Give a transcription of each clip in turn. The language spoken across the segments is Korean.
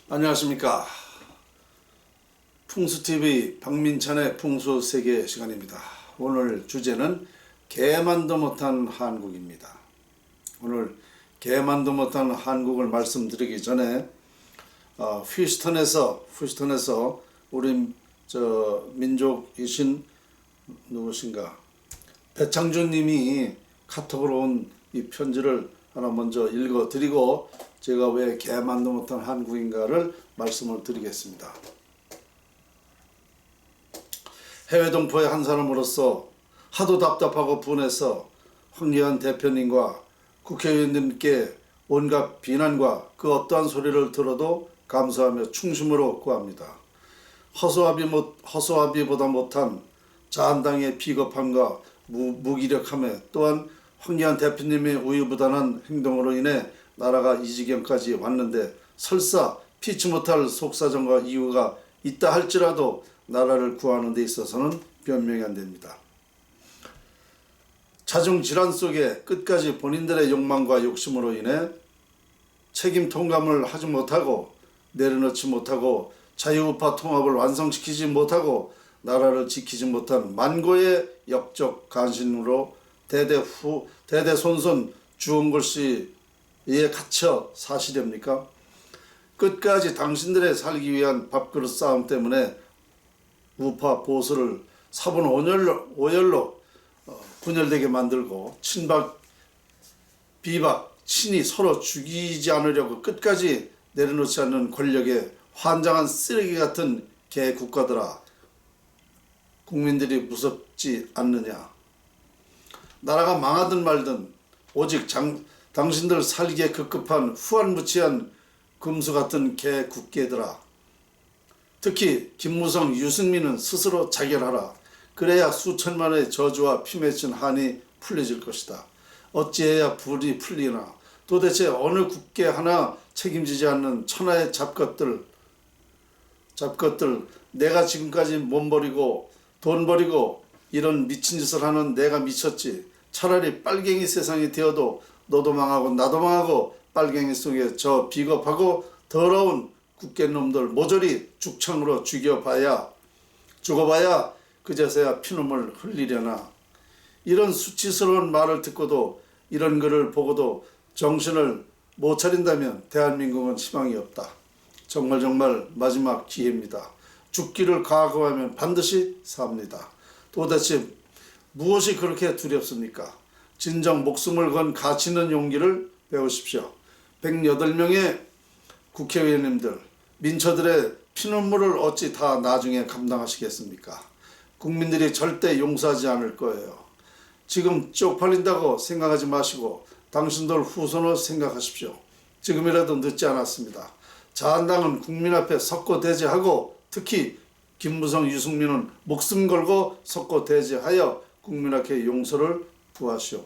안녕하십니까. 풍수TV 박민찬의 풍수세계 시간입니다. 오늘 주제는 개만도 못한 한국입니다. 오늘 개만도 못한 한국을 말씀드리기 전에 휴스턴에서 우리 민족이신 누구신가 배창준 님이 카톡으로 온 이 편지를 하나 먼저 읽어드리고 제가 왜 개만도 못한 한국인가를 말씀을 드리겠습니다. 해외 동포의 한 사람으로서 하도 답답하고 분해서 황교안 대표님과 국회의원님께 온갖 비난과 그 어떠한 소리를 들어도 감사하며 충심으로 구합니다. 허수아비보다 못한 자한당의 비겁함과 무기력함에 또한 황교안 대표님의 우유부단한 행동으로 인해 나라가 이 지경까지 왔는데 설사 피치 못할 속사정과 이유가 있다 할지라도 나라를 구하는 데 있어서는 변명이 안 됩니다. 자중질환 속에 끝까지 본인들의 욕망과 욕심으로 인해 책임 통감을 하지 못하고 내려놓지 못하고 자유우파 통합을 완성시키지 못하고 나라를 지키지 못한 만고의 역적 간신으로 대대손손 주홍걸 씨에 갇혀 사시렵니까? 끝까지 당신들의 살기 위한 밥그릇 싸움 때문에 우파 보수를 사분 오열로 분열되게 만들고 친박 비박 친이 서로 죽이지 않으려고 끝까지 내려놓지 않는 권력의 환장한 쓰레기 같은 개국가들아, 국민들이 무섭지 않느냐? 나라가 망하든 말든 오직 당신들 살기에 급급한 후한무치한 금수 같은 개국계들아, 특히 김무성, 유승민은 스스로 자결하라. 그래야 수천만의 저주와 피 맺힌 한이 풀려질 것이다. 어찌해야 불이 풀리나. 도대체 어느 국계 하나 책임지지 않는 천하의 잡것들, 내가 지금까지 몸 버리고 돈 버리고 이런 미친 짓을 하는 내가 미쳤지. 차라리 빨갱이 세상이 되어도 너도 망하고 나도 망하고 빨갱이 속에 저 비겁하고 더러운 국계놈들 모조리 죽창으로 죽어봐야 그제서야 피눈물 흘리려나. 이런 수치스러운 말을 듣고도 이런 글을 보고도 정신을 못 차린다면 대한민국은 희망이 없다. 정말 마지막 기회입니다. 죽기를 각오하면 반드시 삽니다. 도대체 무엇이 그렇게 두렵습니까? 진정 목숨을 건 가치 있는 용기를 배우십시오. 108명의 국회의원님들, 민초들의 피눈물을 어찌 다 나중에 감당하시겠습니까? 국민들이 절대 용서하지 않을 거예요. 지금 쪽팔린다고 생각하지 마시고 당신들 후손을 생각하십시오. 지금이라도 늦지 않았습니다. 자한당은 국민 앞에 섰고 대제하고 특히 김무성, 유승민은 목숨 걸고 섰고 대제하여 국민 앞에 용서를 구하시오.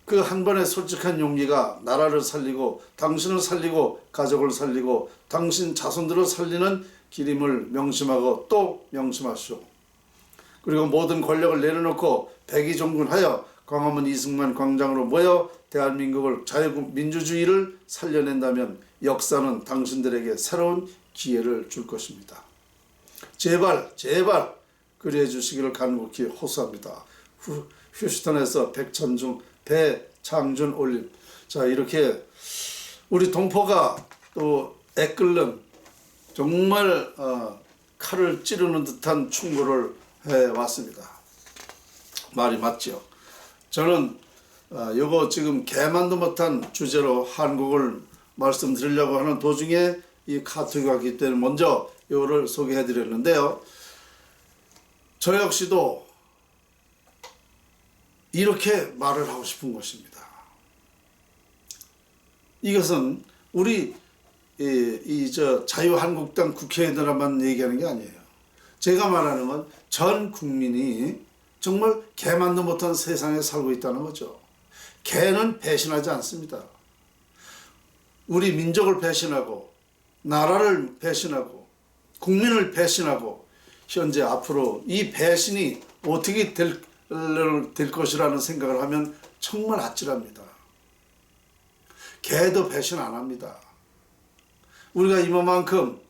그 한 번의 솔직한 용기가 나라를 살리고 당신을 살리고 가족을 살리고 당신 자손들을 살리는 길임을 명심하고 또 명심하시오. 그리고 모든 권력을 내려놓고 백의종군하여 광화문 이승만 광장으로 모여 대한민국을 자유민주주의를 살려낸다면 역사는 당신들에게 새로운 기회를 줄 것입니다. 제발 그리해 주시기를 간곡히 호소합니다. 휴스턴에서 배창준 올림. 자, 이렇게 우리 동포가 또 애끓는 정말 칼을 찌르는 듯한 충고를 해왔습니다. 말이 맞죠? 저는 요거 지금 개만도 못한 주제로 한국을 말씀드리려고 하는 도중에 이 카톡이 왔기 때문에 먼저 요거를 소개해 드렸는데요. 저 역시도 이렇게 말을 하고 싶은 것입니다. 이것은 우리 자유한국당 국회의원들만 얘기하는 게 아니에요. 제가 말하는 건 전 국민이 정말 개만도 못한 세상에 살고 있다는 거죠. 개는 배신하지 않습니다. 우리 민족을 배신하고 나라를 배신하고 국민을 배신하고 현재 앞으로 이 배신이 어떻게 될 것이라는 생각을 하면 정말 아찔합니다. 개도 배신 안 합니다. 우리가 이만큼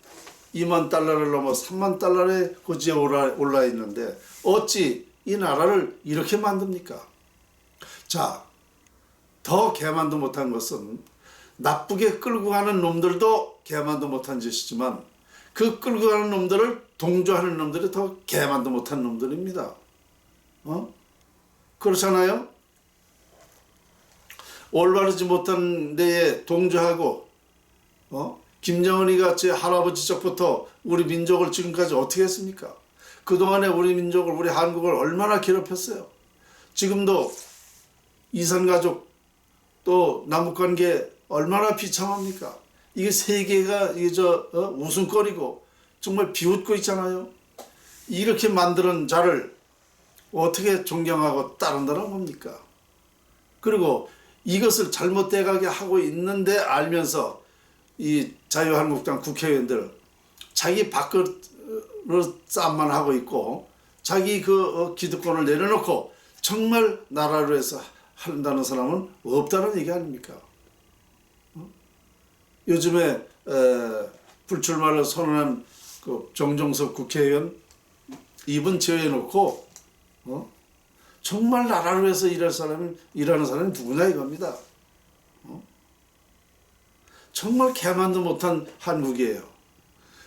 2만 달러를 넘어 3만 달러의 고지에 올라 있는데 어찌 이 나라를 이렇게 만듭니까? 자, 더 개만도 못한 것은 나쁘게 끌고 가는 놈들도 개만도 못한 짓이지만 그 끌고 가는 놈들을 동조하는 놈들이 더 개만도 못한 놈들입니다. 그렇잖아요? 올바르지 못한 데에 동조하고 김정은이 같이 할아버지 적부터 우리 민족을 지금까지 어떻게 했습니까? 그동안에 우리 민족을, 우리 한국을 얼마나 괴롭혔어요. 지금도 이산가족 또 남북관계 얼마나 비참합니까? 이게 세계가 웃음거리고 정말 비웃고 있잖아요. 이렇게 만드는 자를 어떻게 존경하고 따른다는 겁니까? 그리고 이것을 잘못돼가게 하고 있는데 알면서 이 자유한국당 국회의원들 자기 밥그릇 싸움만 하고 있고 자기 그 기득권을 내려놓고 정말 나라를 위해서 한다는 사람은 없다는 얘기 아닙니까? 요즘에 불출마를 선언한 그 정종석 국회의원 이분 제외해놓고 정말 나라를 위해서 일하는 사람이 누구냐 이겁니다. 정말 개만도 못한 한국이에요.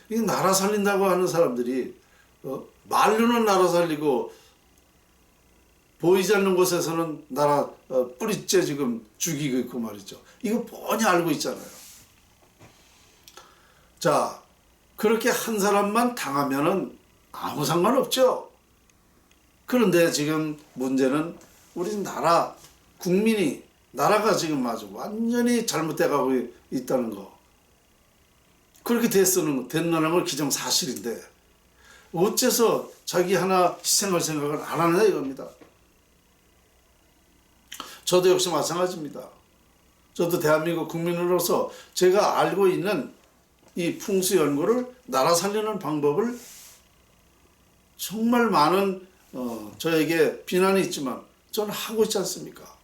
이 나라 살린다고 하는 사람들이 말로는 나라 살리고 보이지 않는 곳에서는 나라 뿌리째 지금 죽이고 있고 말이죠. 이거 뻔히 알고 있잖아요. 자, 그렇게 한 사람만 당하면은 아무 상관없죠. 그런데 지금 문제는 우리 나라 국민이 나라가 지금 아주 완전히 잘못돼 가고 있다는 거. 그렇게 됐다는 걸 기정사실인데 어째서 자기 하나 희생할 생각을 안 하느냐 이겁니다. 저도 역시 마찬가지입니다. 저도 대한민국 국민으로서 제가 알고 있는 이 풍수 연구를 나라 살리는 방법을 정말 많은 저에게 비난이 있지만 저는 하고 있지 않습니까?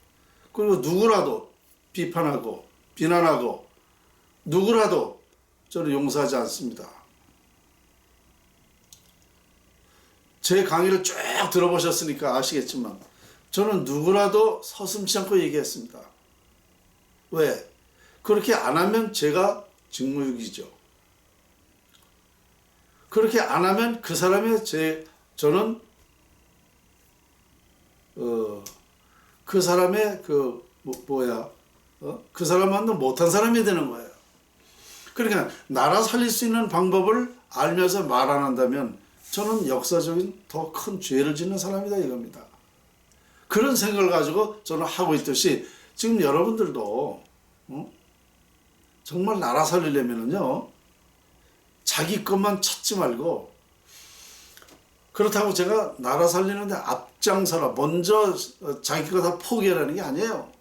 그리고 누구라도 비판하고 비난하고 누구라도 저는 용서하지 않습니다. 제 강의를 쭉 들어보셨으니까 아시겠지만 저는 누구라도 서슴지 않고 얘기했습니다. 왜? 그렇게 안 하면 제가 직무유기죠. 그렇게 안 하면 그 사람의 저는 그 사람의 그 사람만도 못한 사람이 되는 거예요. 그러니까 나라 살릴 수 있는 방법을 알면서 말 안 한다면 저는 역사적인 더 큰 죄를 짓는 사람이다 이겁니다. 그런 생각을 가지고 저는 하고 있듯이 지금 여러분들도 정말 나라 살리려면은요 자기 것만 찾지 말고 그렇다고 제가 나라 살리는데 앞장서라 먼저 자기 거 다 포기하라는 게 아니에요.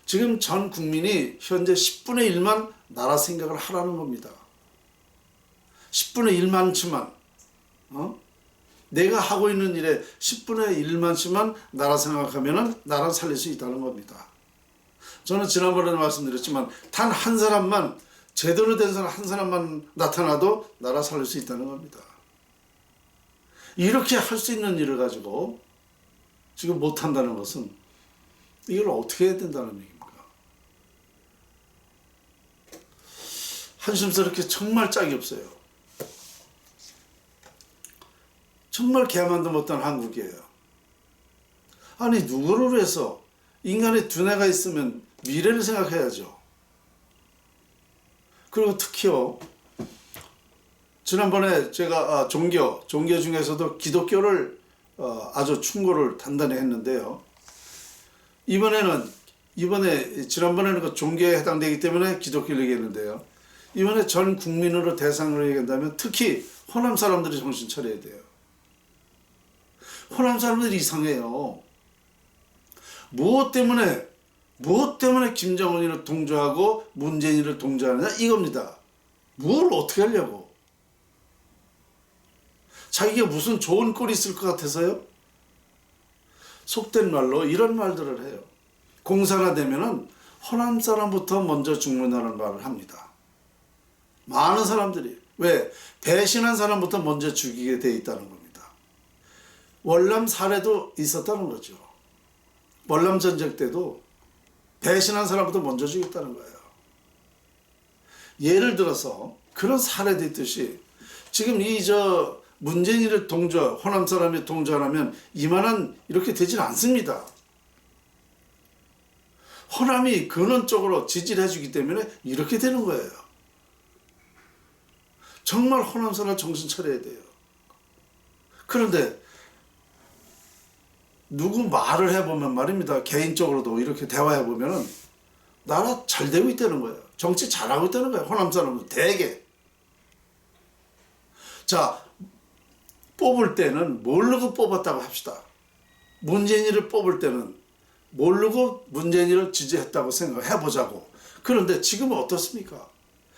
지금 전 국민이 현재 10분의 1만 나라 생각을 하라는 겁니다. 10분의 1만치만 내가 하고 있는 일에 10분의 1만치만 나라 생각하면 나라 살릴 수 있다는 겁니다. 저는 지난번에도 말씀드렸지만 단 한 사람만 제대로 된 사람 한 사람만 나타나도 나라 살릴 수 있다는 겁니다. 이렇게 할 수 있는 일을 가지고 지금 못한다는 것은 이걸 어떻게 해야 된다는 얘기입니까? 한심스럽게 정말 짝이 없어요. 정말 개만도 못한 한국이에요. 아니 누구를 위해서 인간의 두뇌가 있으면 미래를 생각해야죠. 그리고 특히요. 지난번에 제가 종교 중에서도 기독교를 아주 충고를 단단히 했는데요. 지난번에는 그 종교에 해당되기 때문에 기독교를 얘기했는데요. 이번에 전 국민으로 대상으로 얘기한다면 특히 호남 사람들이 정신 차려야 돼요. 호남 사람들이 이상해요. 무엇 때문에 김정은이를 동조하고 문재인을 동조하느냐 이겁니다. 뭘 어떻게 하려고? 자기가 무슨 좋은 꼴이 있을 것 같아서요? 속된 말로 이런 말들을 해요. 공사가 되면은 호남 사람부터 먼저 죽는다는 말을 합니다. 많은 사람들이. 왜? 배신한 사람부터 먼저 죽이게 돼 있다는 겁니다. 월남 사례도 있었다는 거죠. 월남 전쟁 때도 배신한 사람부터 먼저 죽였다는 거예요. 예를 들어서 그런 사례도 있듯이 지금 문재인이를 호남 사람이 동조하면 이만한 이렇게 되질 않습니다. 호남이 근원적으로 지지를 해주기 때문에 이렇게 되는 거예요. 정말 호남 사람 정신 차려야 돼요. 그런데 누구 말을 해보면 말입니다. 개인적으로도 이렇게 대화해보면은 나라 잘 되고 있다는 거예요. 정치 잘하고 있다는 거예요. 호남 사람은 대개. 자, 뽑을 때는 모르고 뽑았다고 합시다. 문재인이를 뽑을 때는 모르고 문재인이를 지지했다고 생각해보자고. 그런데 지금은 어떻습니까?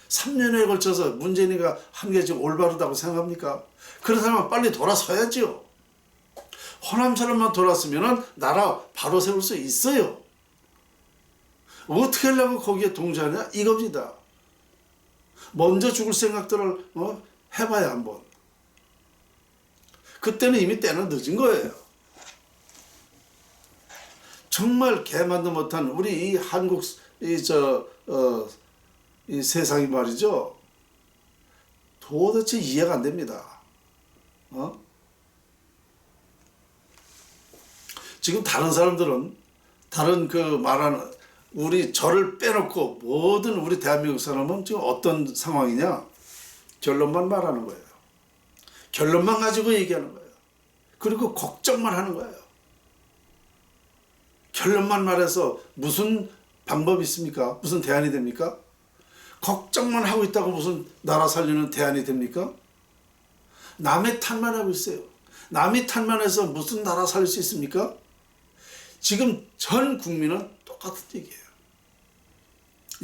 3년에 걸쳐서 문재인이가 한 게 지금 올바르다고 생각합니까? 그런 사람은 빨리 돌아서야지요. 호남 사람만 돌았으면 나라 바로 세울 수 있어요. 어떻게 하려고 거기에 동조하냐? 이겁니다. 먼저 죽을 생각들을 해봐야 한번. 그때는 이미 때는 늦은 거예요. 정말 개만도 못한 우리 이 한국 이 세상이 말이죠. 도대체 이해가 안 됩니다. 지금 다른 사람들은 다른 말하는 저를 빼놓고 모든 우리 대한민국 사람은 지금 어떤 상황이냐? 결론만 말하는 거예요. 결론만 가지고 얘기하는 거예요. 그리고 걱정만 하는 거예요. 결론만 말해서 무슨 방법이 있습니까? 무슨 대안이 됩니까? 걱정만 하고 있다고 무슨 나라 살리는 대안이 됩니까? 남의 탓만 하고 있어요. 남의 탓만 해서 무슨 나라 살릴 수 있습니까? 지금 전 국민은 똑같은 얘기예요.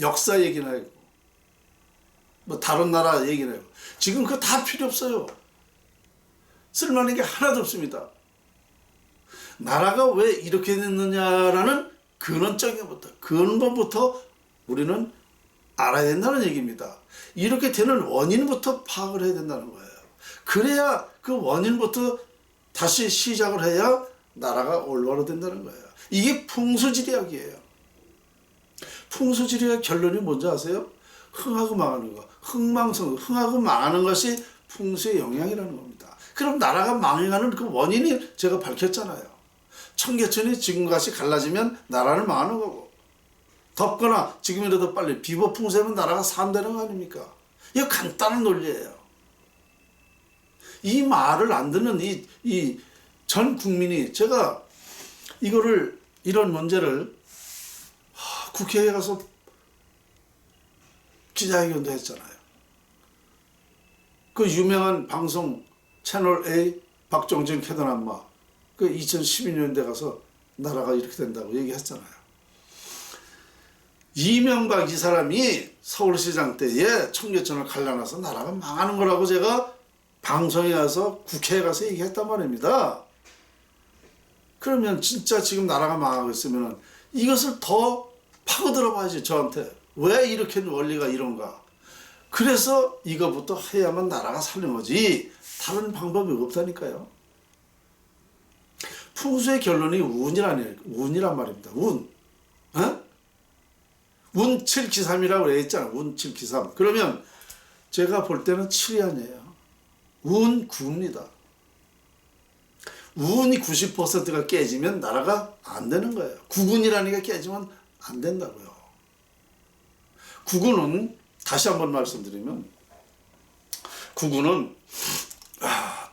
역사 얘기나 하고 다른 나라 얘기나 하고 지금 그거 다 필요 없어요. 쓸만한 게 하나도 없습니다. 나라가 왜 이렇게 됐느냐라는 근원부터 우리는 알아야 된다는 얘기입니다. 이렇게 되는 원인부터 파악을 해야 된다는 거예요. 그래야 그 원인부터 다시 시작을 해야 나라가 올바로 된다는 거예요. 이게 풍수지리학이에요. 풍수지리학 결론이 뭔지 아세요? 흥하고 망하는 거. 흥하고 망하는 것이 풍수의 영향이라는 겁니다. 그럼 나라가 망해가는 그 원인이 제가 밝혔잖아요. 청계천이 지금같이 갈라지면 나라는 망하는 거고, 덥거나 지금이라도 빨리 비보풍세면 나라가 산다는 거 아닙니까? 이거 간단한 논리예요. 이 말을 안 듣는 이 전 국민이, 제가 이런 문제를 국회에 가서 기자회견도 했잖아요. 그 유명한 방송 채널 A 박정진 캐더남마 2012년대 가서 나라가 이렇게 된다고 얘기했잖아요. 이명박 이 사람이 서울시장 때에 청계천을 갈라놔서 나라가 망하는 거라고 제가 방송에 가서 국회에 가서 얘기했단 말입니다. 그러면 진짜 지금 나라가 망하고 있으면 이것을 더 파고들어 봐야지. 저한테 왜 이렇게 원리가 이런가. 그래서 이거부터 해야만 나라가 사는 거지 다른 방법이 없다니까요. 풍수의 결론이 운이란 말입니다. 운. 운 7기삼이라고 그랬잖아. 운 7기삼. 그러면 제가 볼 때는 7이 아니에요. 운 9입니다. 운이 90%가 깨지면 나라가 안 되는 거예요. 구군이라는 게 깨지면 안 된다고요. 구군은 다시 한번 말씀드리면 구군은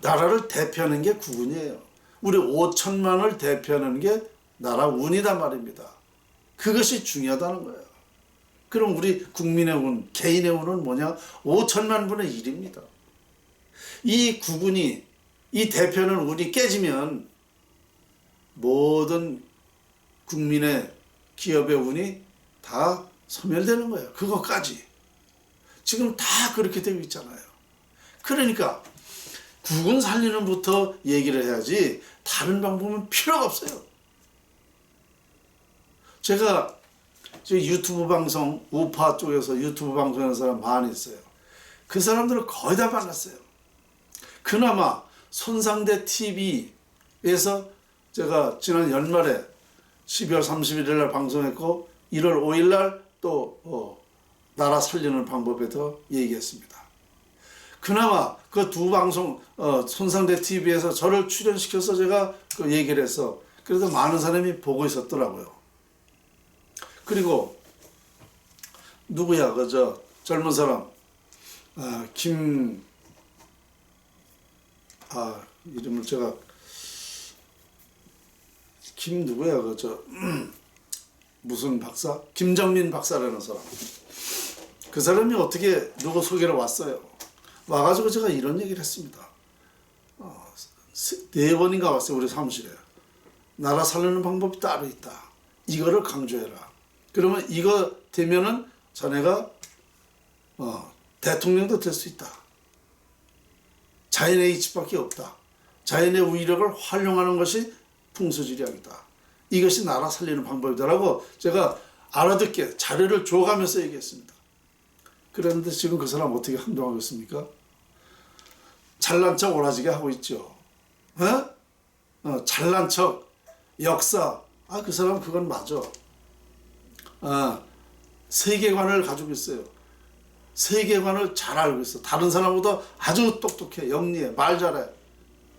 나라를 대표하는 게 구군이에요. 우리 5천만을 대표하는 게 나라 운이단 말입니다. 그것이 중요하다는 거예요. 그럼 우리 국민의 운, 개인의 운은 뭐냐? 5천만 분의 1입니다. 이 구군이, 이 대표는 운이 깨지면 모든 국민의 기업의 운이 다 소멸되는 거예요. 그것까지. 지금 다 그렇게 되고 있잖아요. 그러니까 구군 살리는 부터 얘기를 해야지 다른 방법은 필요가 없어요. 제가 유튜브 방송, 우파 쪽에서 유튜브 방송하는 사람 많이 있어요. 그 사람들은 거의 다 만났어요. 그나마 손상대 TV에서 제가 지난 연말에 12월 31일 날 방송했고 1월 5일 날 또 나라 살리는 방법에 더 얘기했습니다. 그나마 그 두 방송 손상대 TV에서 저를 출연시켜서 제가 그 얘기를 해서 그래도 많은 사람이 보고 있었더라고요. 그리고 누구야 그 저 젊은 사람 이름을 제가 누구야 그 저 무슨 박사? 김정민 박사라는 사람. 그 사람이 어떻게 누구 소개를 왔어요. 와가지고 제가 이런 얘기를 했습니다. 4번인가 왔어요 우리 사무실에. 나라 살리는 방법이 따로 있다. 이거를 강조해라. 그러면 이거 되면은 자네가 대통령도 될 수 있다. 자연의 이치밖에 없다. 자연의 위력을 활용하는 것이 풍수지리학이다. 이것이 나라 살리는 방법이다라고 제가 알아듣게 자료를 줘가면서 얘기했습니다. 그런데 지금 그 사람 어떻게 행동하고 있습니까? 잘난 척 오라지게 하고 있죠. 잘난 척, 역사. 그 사람 그건 맞아. 세계관을 가지고 있어요. 세계관을 잘 알고 있어. 다른 사람보다 아주 똑똑해, 영리해, 말 잘해.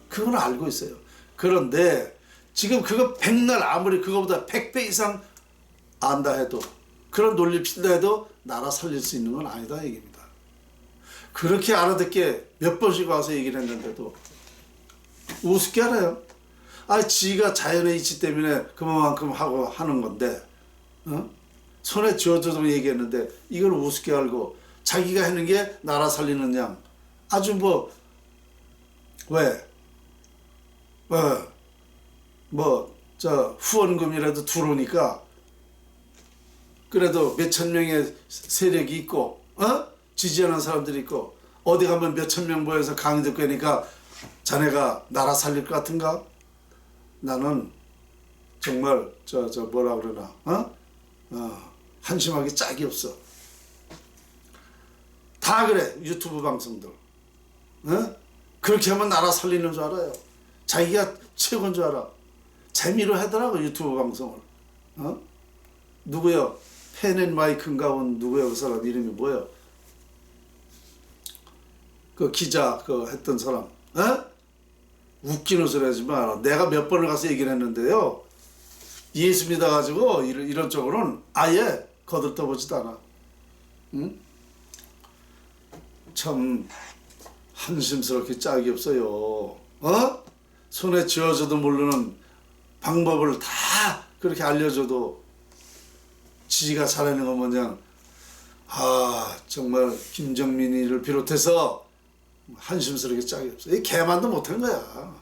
그건 알고 있어요. 그런데 지금 그거 백날 아무리 그거보다 100배 이상 안다 해도 그런 논리 핀다 해도 나라 살릴 수 있는 건 아니다 얘기입니다. 그렇게 알아듣게 몇 번씩 와서 얘기를 했는데도 우습게 알아요. 지가 자연의 이치 때문에 그만큼 하고 하는 건데 손에 쥐어줘도 얘기했는데 이걸 우습게 알고 자기가 하는 게 나라 살리는 양 아주 후원금이라도 들어오니까 그래도 몇천 명의 세력이 있고 지지하는 사람들이 있고 어디 가면 몇천 명 모여서 강의 듣고 하니까 자네가 나라 살릴 것 같은가? 나는 정말 뭐라 그러나 한심하기 짝이 없어. 다 그래 유튜브 방송들 그렇게 하면 나라 살리는 줄 알아요. 자기가 최고인 줄 알아. 재미로 하더라고 유튜브 방송을. 누구요? 펜앤마이크인가 온 누구요? 그 사람 이름이 뭐요? 그 기자 했던 사람. 웃기는 소리 하지 마라. 내가 몇 번을 가서 얘기를 했는데요. 예수 믿어가지고 이런 쪽으로는 아예 거들떠보지도 않아. 참 한심스럽게 짝이 없어요. 손에 쥐어줘도 모르는 방법을 다 그렇게 알려줘도 지가 잘하는 건 뭐냐. 정말 김정민이를 비롯해서 한심스럽게 짝이 없어. 이 개만도 못한 거야.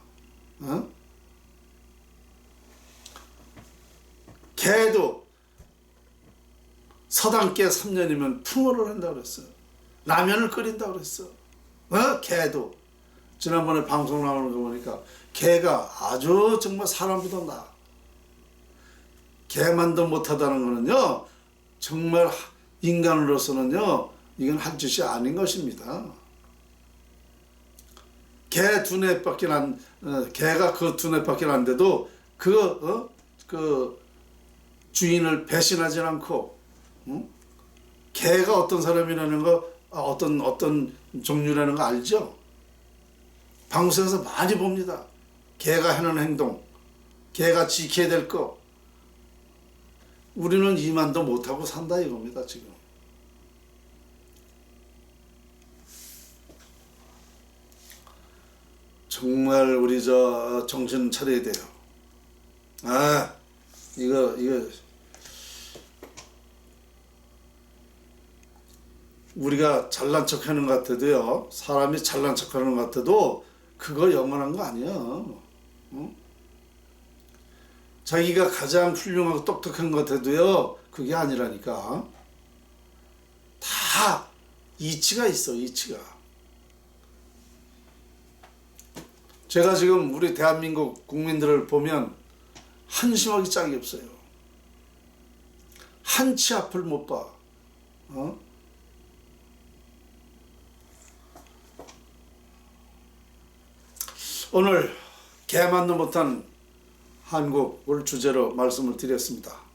개도 서당계 3년이면 풍어를 한다고 그랬어. 라면을 끓인다고 그랬어. 개도. 지난번에 방송 나오는 거 보니까 개가 아주 정말 사람보다 나아. 개만도 못하다는 거는요, 정말 인간으로서는요, 이건 할 짓이 아닌 것입니다. 개 두뇌밖에 개가 그 두뇌밖에 안 돼도 그 주인을 배신하지 않고, 개가 어떤 사람이라는 거, 어떤 종류라는 거 알죠? 방송에서 많이 봅니다. 개가 하는 행동, 개가 지켜야 될 거. 우리는 이만도 못하고 산다 이겁니다, 지금. 정말 우리 정신 차려야 돼요. 이거 우리가 잘난 척 하는 것 같아도요, 사람이 잘난 척 하는 것 같아도 그거 영원한 거 아니야. 자기가 가장 훌륭하고 똑똑한 것 같아도요, 그게 아니라니까. 다 이치가 있어, 이치가. 제가 지금 우리 대한민국 국민들을 보면 한심하기 짝이 없어요. 한치 앞을 못 봐. 오늘 개만도 못한 한국을 주제로 말씀을 드렸습니다.